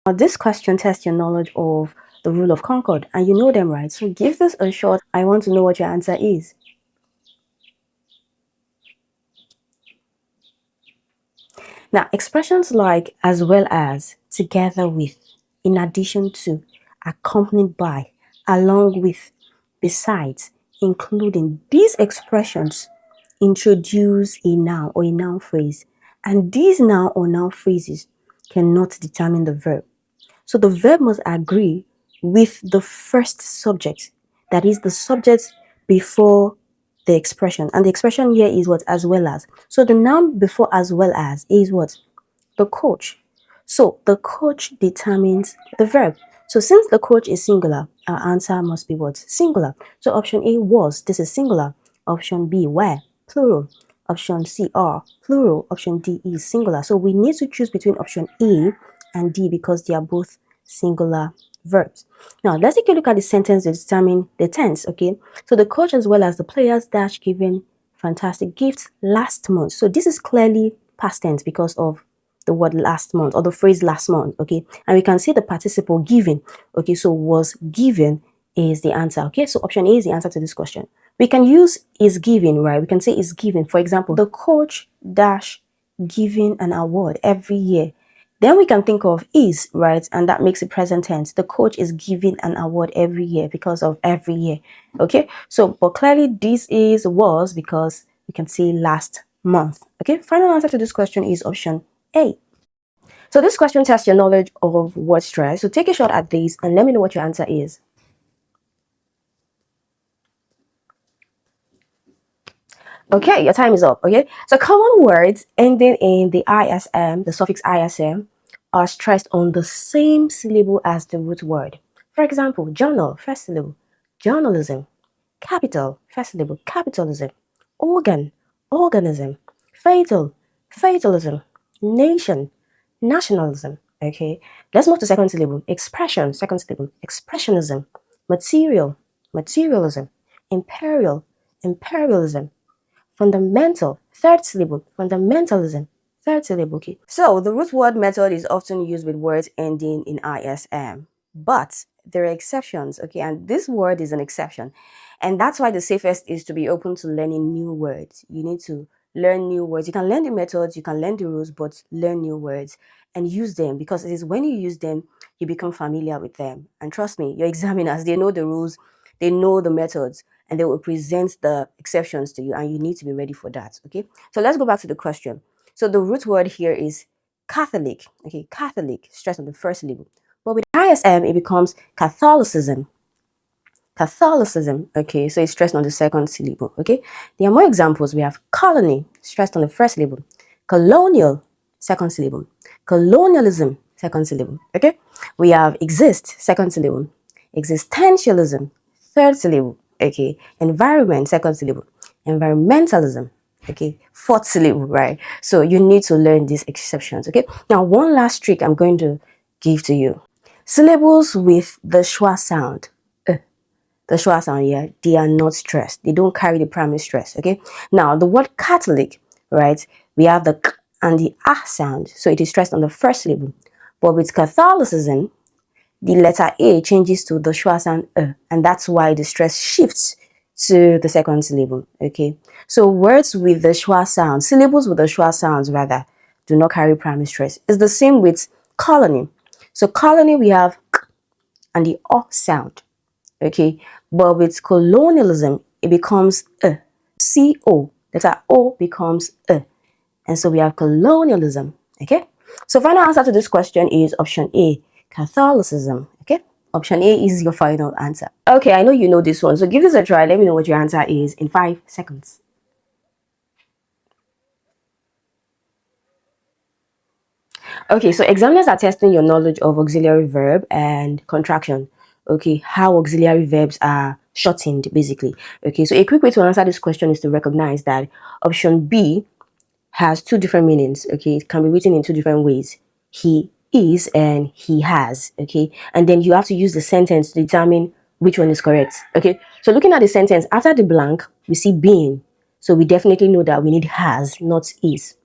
Now, this question tests your knowledge of the rule of Concord, and you know them, right? So give this a shot. I want to know what your answer is. Now, expressions like as well as, together with, in addition to, accompanied by, along with, besides, including, these expressions introduce a noun or a noun phrase, and these noun or noun phrases cannot determine the verb. So the verb must agree with the first subject, that is the subject before the expression. And the expression here is what? As well as. So the noun before as well as is what? The coach. So the coach determines the verb. So since the coach is singular, our answer must be what? Singular. So option A was, this is singular. Option B, were, plural. Option C, are, plural. Option D is singular. So we need to choose between option A and D because they are both singular verbs. Now let's take a look at the sentence to determine the tense. Okay, so the coach as well as the players dash given fantastic gifts last month. So this is clearly past tense because of the word last month or the phrase last month. Okay, and we can see the participle given. Okay, so was given is the answer. Okay, so option A is the answer to this question. We can use is given, right? We can say is given. For example, the coach dash given an award every year. Then we can think of is, right? And that makes it present tense. The coach is giving an award every year because of every year. Okay, so but clearly this is was because we can say last month. Okay, final answer to this question is option A. So this question tests your knowledge of word stress. So take a shot at this and let me know what your answer is. Okay, your time is up. Okay, so common words ending in the ISM, the suffix ISM, are stressed on the same syllable as the root word. For example, journal, first syllable, journalism. Capital, first syllable, capitalism. Organ, organism. Fatal, fatalism. Nation, nationalism. Okay, let's move to second syllable. Expression, second syllable, expressionism. Material, materialism. Imperial, imperialism. Fundamental, third syllable, fundamentalism, third syllable. Okay. So the root word method is often used with words ending in ISM, but there are exceptions. Okay, and this word is an exception, and that's why the safest is to be open to learning new words. You need to learn new words. You can learn the methods, you can learn the rules, but learn new words and use them, because it is when you use them you become familiar with them. And trust me, your examiners, they know the rules, they know the methods, and they will present the exceptions to you, and you need to be ready for that. Okay, so let's go back to the question. So the root word here is Catholic. Okay, Catholic, stress on the first syllable. But with ISM, it becomes Catholicism. Catholicism. Okay, so it's stressed on the second syllable. Okay, there are more examples. We have colony, stressed on the first syllable. Colonial, second syllable. Colonialism, second syllable. Okay, we have exist, second syllable. Existentialism, third syllable. Okay, environment, second syllable. Environmentalism, okay, fourth syllable, right? So you need to learn these exceptions. Okay, now one last trick I'm going to give to you. Syllables with the schwa sound, the schwa sound here, they are not stressed. They don't carry the primary stress. Okay, now the word Catholic, right, we have the k and the ah sound, so it is stressed on the first syllable. But with Catholicism, the letter A changes to the schwa sound, and that's why the stress shifts to the second syllable. Okay, so words with the schwa sound, syllables with the schwa sounds rather, do not carry primary stress. It's the same with colony. So colony, we have k and the o sound. Okay, but with colonialism, it becomes co. Letter O becomes and so we have colonialism. Okay, so final answer to this question is option A, Catholicism. Okay, option A is your final answer. Okay, I know you know this one, so give this a try. Let me know what your answer is in 5 seconds. Okay, so examiners are testing your knowledge of auxiliary verb and contraction. Okay, how auxiliary verbs are shortened, basically. Okay, so a quick way to answer this question is to recognize that option B has 2 different meanings. Okay, it can be written in 2 different ways. He is and he has. Okay, and then you have to use the sentence to determine which one is correct. Okay, so looking at the sentence, after the blank we see being, so we definitely know that we need has, not is.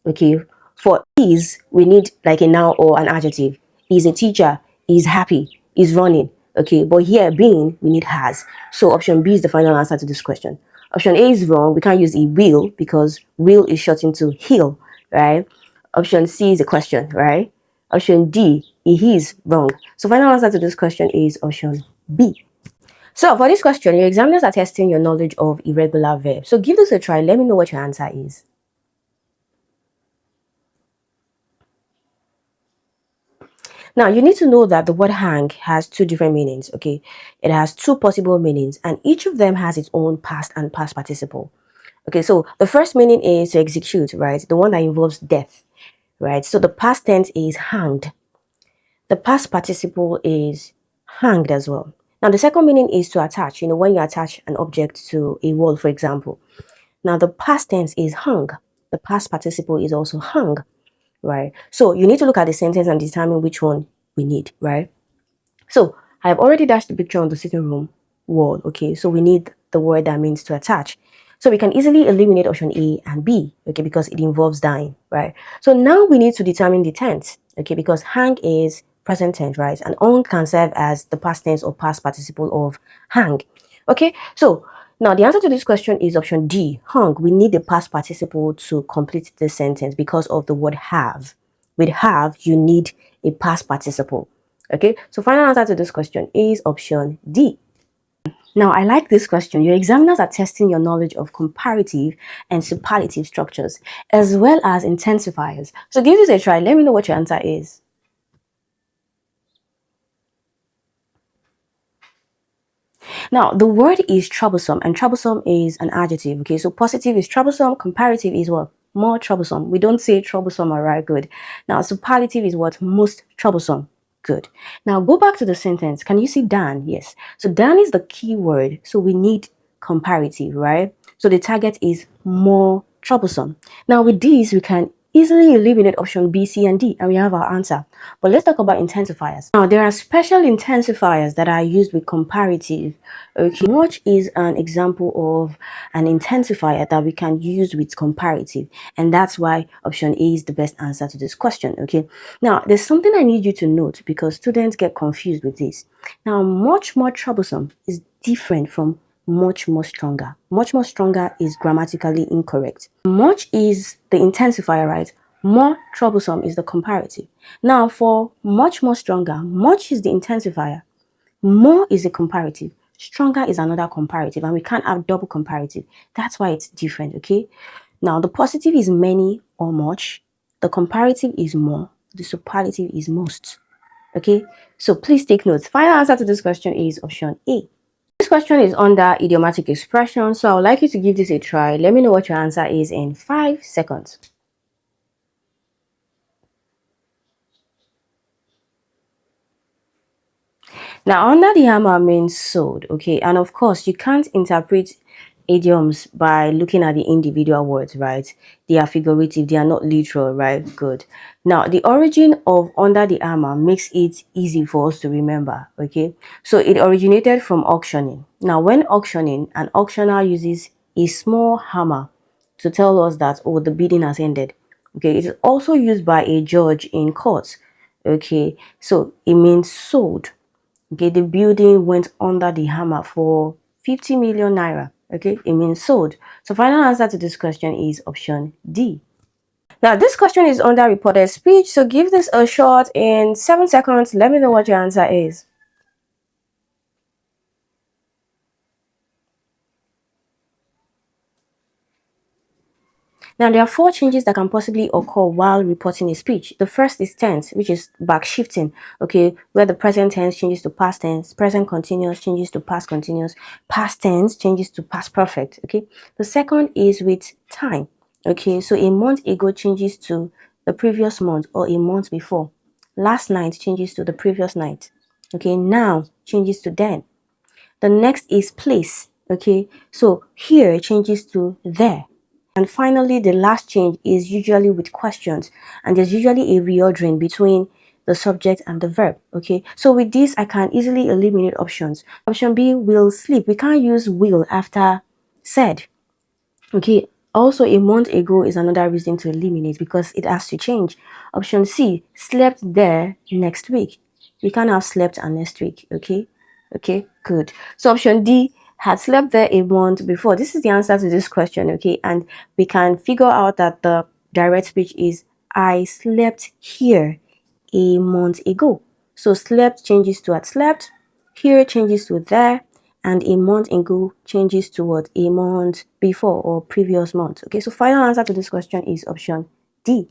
Okay, for is we need like a noun or an adjective. is a teacher, is happy, is running. Okay, but here being, we need has. So option B is the final answer to this question. Option A is wrong. We can't use a will because will is short into heal, right? Option C is a question, right? Option D, he is wrong. So final answer to this question is option B. So for this question, your examiners are testing your knowledge of irregular verbs. So give this a try. Let me know what your answer is. Now, you need to know that the word hang has two different meanings, okay? It has two possible meanings, and each of them has its own past and past participle. Okay, so the first meaning is to execute, right? The one that involves death, right? So the past tense is hanged. The past participle is hanged as well. Now, the second meaning is to attach, when you attach an object to a wall, for example. Now, the past tense is hung. The past participle is also hung, right? So you need to look at the sentence and determine which one we need, right? So I have already dashed the picture on the sitting room wall, okay? So we need the word that means to attach. So we can easily eliminate option A and B, okay, because it involves dying, right? So now we need to determine the tense, okay, because hang is present tense, right? And on can serve as the past tense or past participle of hang, okay? So now the answer to this question is option D, hung. We need the past participle to complete the sentence because of the word have. With have, you need a past participle. Okay, so final answer to this question is option D. Now, I like this question. Your examiners are testing your knowledge of comparative and superlative structures, as well as intensifiers. So give this a try. Let me know what your answer is. Now, the word is troublesome, and troublesome is an adjective. Okay, so positive is troublesome, comparative is what? More troublesome. We don't say troublesome, all right, good. Now, superlative is what? Most troublesome. Good. Now go back to the sentence. Can you see Dan? Yes. So Dan is the key word. So we need comparative, right? So the target is more troublesome. Now with these, we can easily eliminate option B, C, and D, and we have our answer. But let's talk about intensifiers. Now, there are special intensifiers that are used with comparative. Okay, much is an example of an intensifier that we can use with comparative, and that's why option A is the best answer to this question. Okay, now there's something I need you to note because students get confused with this. Now, much more troublesome is different from much more stronger. Much more stronger is grammatically incorrect. Much is the intensifier, right? More troublesome is the comparative. Now, for much more stronger, much is the intensifier. More is a comparative. Stronger is another comparative, and we can't have double comparative. That's why it's different, okay? Now, the positive is many or much. The comparative is more. The superlative is most. Okay? So please take notes. Final answer to this question is option A. This question is under idiomatic expression, so I would like you to give this a try. Let me know what your answer is in 5 seconds. Now, under the hammer means sold, okay? And of course, you can't interpret idioms by looking at the individual words, right? They are figurative, they are not literal, right? Good. Now, the origin of under the hammer makes it easy for us to remember, okay? So it originated from auctioning. Now, when auctioning, an auctioneer uses a small hammer to tell us that, oh, the bidding has ended. Okay, it is also used by a judge in court. Okay, so it means sold. Okay, the building went under the hammer for 50 million naira. Okay, it means sold. So final answer to this question is option D. Now this question is under reported speech, so give this a shot in 7 seconds. Let me know what your answer is. Now, there are 4 changes that can possibly occur while reporting a speech. The first is tense, which is back shifting, okay, where the present tense changes to past tense, present continuous changes to past continuous, past tense changes to past perfect, okay. The second is with time, okay, so a month ago changes to the previous month or a month before. Last night changes to the previous night, okay. Now changes to then. The next is place, okay, so here changes to there. And finally, the last change is usually with questions, and there's usually a reordering between the subject and the verb. Okay, so with this, I can easily eliminate options. Option B, will sleep. We can't use will after said. Okay, Also, a month ago is another reason to eliminate because it has to change. Option C, slept there next week. We can't have slept and next week, okay? Okay, good. So option D, had slept there a month before. This is the answer to this question, okay? And we can figure out that the direct speech is I slept here a month ago. So slept changes to had slept, here changes to there, and a month ago changes to what? A month before or previous month. Okay, so final answer to this question is option D.